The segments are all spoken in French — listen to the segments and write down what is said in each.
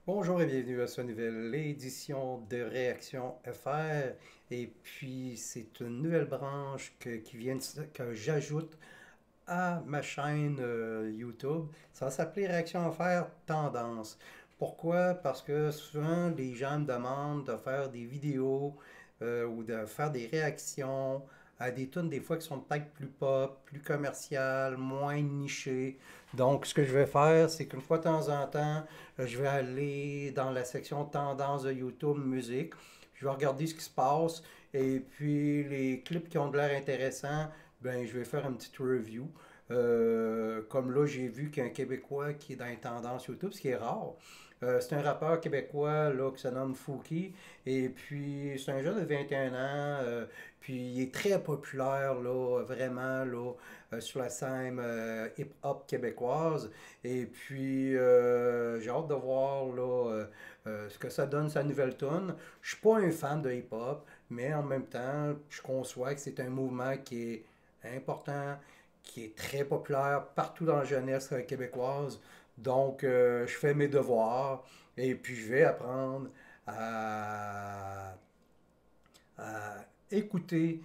Bonjour et bienvenue à cette nouvelle édition de Réaction FR. Et puis, c'est une nouvelle branche que j'ajoute à ma chaîne YouTube. Ça va s'appeler Réaction FR Tendance. Pourquoi? Parce que souvent, les gens me demandent de faire des vidéos ou de faire des réactions à des tunes des fois qui sont peut-être plus pop, plus commerciales, moins nichées. Donc, ce que je vais faire, c'est qu'une fois de temps en temps, je vais aller dans la section tendance de YouTube musique. Je vais regarder ce qui se passe. Et puis, les clips qui ont de l'air intéressants, ben, je vais faire une petite review. Comme là, j'ai vu qu'il y a un Québécois qui est dans les tendances YouTube, ce qui est rare. C'est un rappeur québécois là, qui se nomme Fouki. Et puis, c'est un jeune de 21 ans. Puis, il est très populaire, là, vraiment, là, sur la scène hip-hop québécoise. Et puis, j'ai hâte de voir là, ce que ça donne, sa nouvelle tune. Je suis pas un fan de hip-hop, mais en même temps, je conçois que c'est un mouvement qui est important, qui est très populaire partout dans la jeunesse québécoise. Donc, je fais mes devoirs et puis je vais apprendre à écouter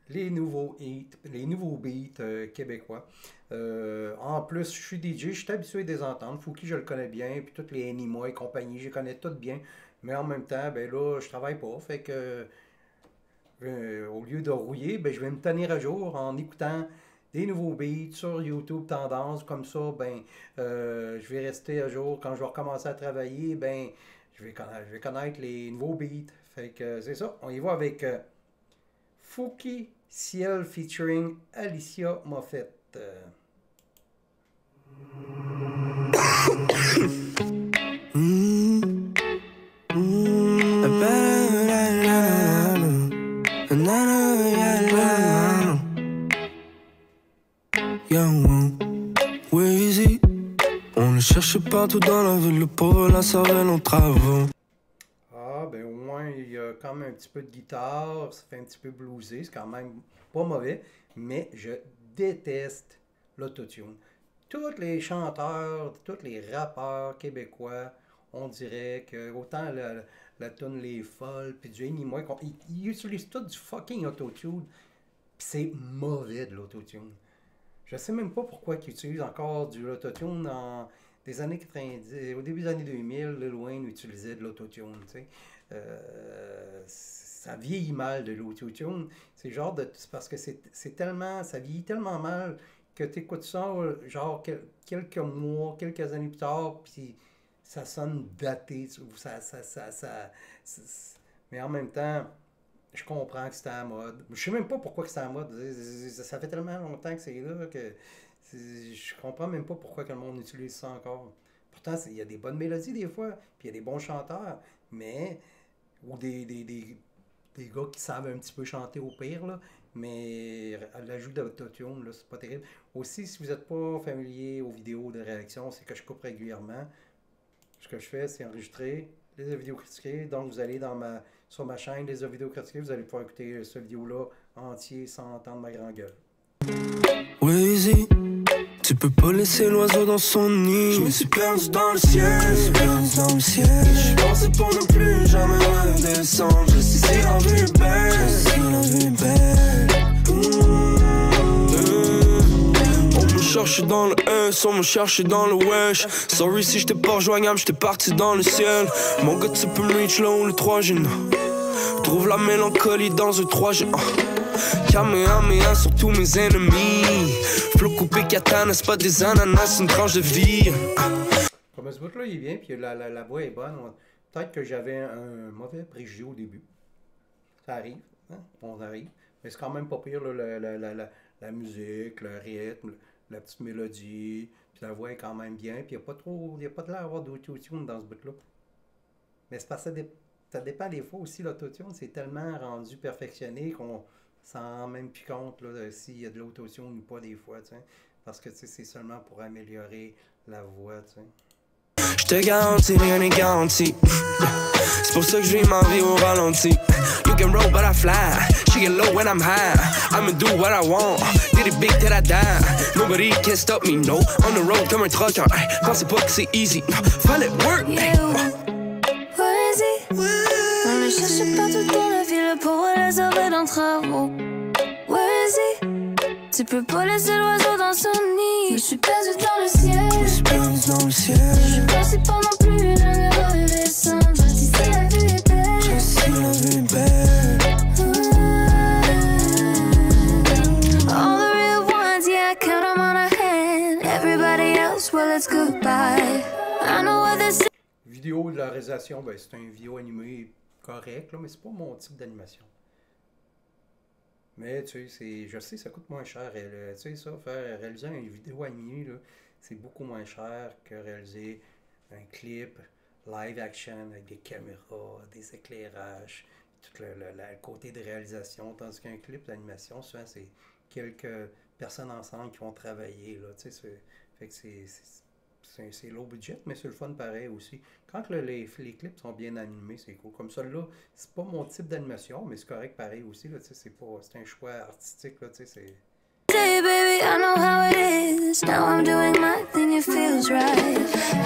les nouveaux beats québécois. En plus, je suis DJ, je suis habitué à les entendre. Fouki, je le connais bien, puis toutes les Anima et compagnie, je les connais toutes bien. Mais en même temps, ben là, je travaille pas. Fait que, au lieu de rouiller, ben, je vais me tenir à jour en écoutant des nouveaux beats sur YouTube Tendance. Comme ça, ben, je vais rester à jour. Quand je vais recommencer à travailler, ben, je vais connaître les nouveaux beats. Fait que c'est ça. On y va avec Fouki Ciel featuring Alicia Moffett. Weezy, on le cherche partout dans la ville, le pauvre la cervelle en travaux. Ah, ben au moins, il y a quand même un petit peu de guitare, ça fait un petit peu bluesé, c'est quand même pas mauvais, mais je déteste l'autotune. Tous les chanteurs, tous les rappeurs québécois, on dirait que autant la tune Les Folles, puis du Annie, ils utilisent tout du fucking autotune, puis c'est mauvais de l'autotune. Je sais même pas pourquoi ils utilisent encore du l'autotune dans des années 90, au début des années 2000, Lil Wayne utilisait de l'autotune, tu sais. Ça vieillit mal de l'autotune. C'est genre c'est parce que c'est tellement, ça vieillit tellement mal que tu écoutes ça, genre quelques mois, quelques années plus tard, puis ça sonne daté, mais en même temps, je comprends que c'était à la mode. Je sais même pas pourquoi c'est à la mode. Ça fait tellement longtemps que c'est là que je comprends même pas pourquoi que le monde utilise ça encore. Pourtant, il y a des bonnes mélodies des fois, puis il y a des bons chanteurs, mais ou des gars qui savent un petit peu chanter au pire, là, mais l'ajout d'autotune, là, c'est pas terrible. Aussi, si vous n'êtes pas familier aux vidéos de réaction, c'est que je coupe régulièrement. Ce que je fais, c'est enregistrer les vidéos critiquées. Donc, vous allez sur ma chaîne, les vidéos critiquées, vous allez pouvoir écouter cette vidéo-là entier sans entendre ma grande gueule. Weezy, tu peux pas laisser l'oiseau dans son nid. Je me suis perdu dans le ciel, je pensais pour ne plus jamais redescendre. Je sais si la vie est belle, On me cherche dans le S, on me cherche dans le wesh. Sorry si j'étais pas rejoignable, j'étais parti dans le ciel. Mon gars, tu peux me reach là où le 3G. Trouve la mélancolie dans un 3G. Kamehameha sur tous mes ennemis. Flow coupé katana, c'est pas des ananas, c'est une tranche de vie. Comme ce bout-là, il est bien, puis la voix est bonne. Peut-être que j'avais un mauvais préjugé au début. Ça arrive, hein? On arrive. Mais c'est quand même pas pire, là, la musique, le rythme, la petite mélodie, puis la voix est quand même bien, puis il n'y a pas de l'air d'avoir d'autotune dans ce bout-là. Mais c'est parce que ça dépend des fois aussi, l'autotune, c'est tellement rendu perfectionné qu'on s'en rend même plus compte s'il y a de l'autotune ou pas des fois, t'sais. Parce que c'est seulement pour améliorer la voix, tu sais. Je te garantis, rien n'est garanti. C'est pour ça que je vis ma vie au ralenti. You can roll but I fly. She get low when I'm high. I'ma do what I want. Did it big till I die. Nobody can stop me, no. On the road comme un trucker. Pensez pas que c'est easy. Fallait work. suis partout dans la ville pour les arrêts d'un travaux. Where is he? Tu peux pas laisser l'oiseau dans son nid. Je suis perdu dans le ciel. Je suis perdu dans le ciel. Je suis passé pas non plus une heure de descendre. Si la vue est belle. Si la vue est belle. All the real ones, yeah, I count them on a hand. Everybody else, well, it's goodbye. I know what this is. Vidéo de la réalisation, ben, c'est un vidéo animé correct, là, mais c'est pas mon type d'animation. Mais tu sais, je sais, ça coûte moins cher. Tu sais, ça, réaliser une vidéo animée, c'est beaucoup moins cher que réaliser un clip live action avec des caméras, des éclairages, tout le côté de réalisation. Tandis qu'un clip d'animation, souvent, c'est quelques personnes ensemble qui vont travailler. Là, tu sais, fait que c'est low budget, mais c'est le fun pareil aussi. Quand les clips sont bien animés, c'est cool. Comme ça, là, c'est pas mon type d'animation, mais c'est correct pareil aussi. Là, c'est un choix artistique. Là, c'est... Hey baby, I know how it is. Now I'm doing my thing, it feels right.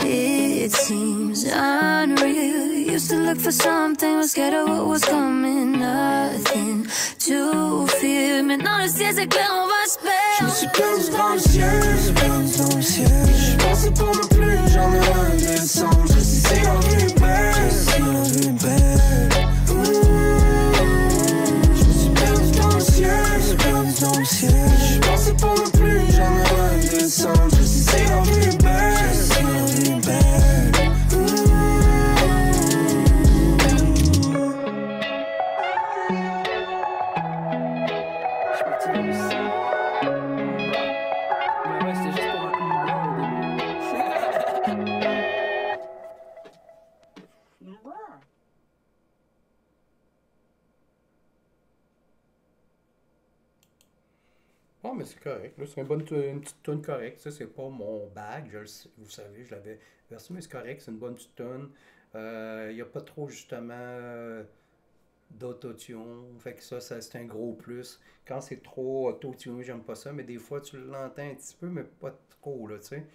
It seems unreal. Used to look for something, was scared of what was coming. Nothing to fear. Maintenant le ciel c'est clair, on va se perdre. Je me suis perdu dans le ciel, je suis perdu dans le ciel. Je pensais pas non plus, j'en ai un descendre. Je sais si la vie est belle, je sais si la vie est belle. Je me suis perdu dans le ciel, je suis perdu dans le ciel. Je pensais pas non plus, j'en ai un descendre. Je sais si la vie est belle, je sais si la vie est belle. Bon, mais c'est correct. Là, c'est une petite tune correcte. Ça, c'est pas mon bag. Vous savez, je l'avais versé, mais c'est correct. C'est une bonne petite tune. Il n'y a pas trop, justement, d'autotune. Fait que ça c'est un gros plus. Quand c'est trop autotuné, j'aime pas ça. Mais des fois, tu l'entends un petit peu, mais pas trop, là, tu sais.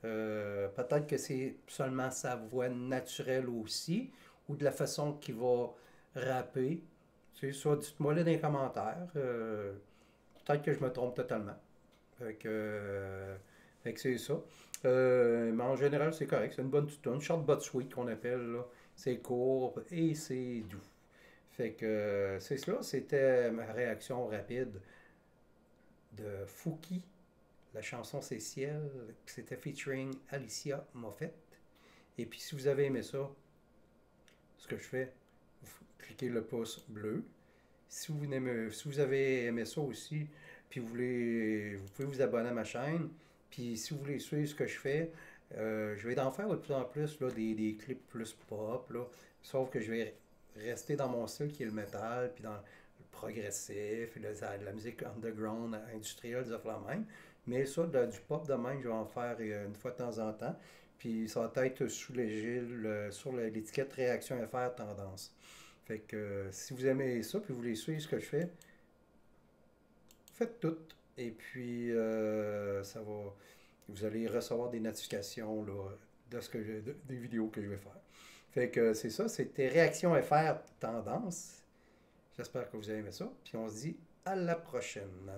Peut-être que c'est seulement sa voix naturelle aussi, ou de la façon qu'il va rapper. Tu sais, ça, dites-moi là dans les commentaires. Peut-être que je me trompe totalement. Fait que c'est ça. Mais en général, c'est correct. C'est une bonne petite tune. Short but sweet qu'on appelle. Là. C'est court et c'est doux. Fait que c'est cela. C'était ma réaction rapide de Fouki. La chanson c'est Ciel. C'était featuring Alicia Moffett. Et puis si vous avez aimé ça, ce que je fais, vous cliquez le pouce bleu. Si vous avez aimé ça aussi, puis vous pouvez vous abonner à ma chaîne. Puis si vous voulez suivre ce que je fais, je vais en faire de plus en plus là, des clips plus pop. Là, sauf que je vais rester dans mon style qui est le métal, puis dans le progressif, et la musique underground, industrielle, des affaires même. Mais ça, du pop de même, je vais en faire une fois de temps en temps. Puis ça va être sous l'égide, sur l'étiquette Réaction FR Tendance. Fait que si vous aimez ça, puis vous voulez suivre ce que je fais, faites tout. Et puis, vous allez recevoir des notifications là, des vidéos que je vais faire. Fait que c'est ça, c'était Réaction FR Tendance. J'espère que vous avez aimé ça. Puis on se dit à la prochaine.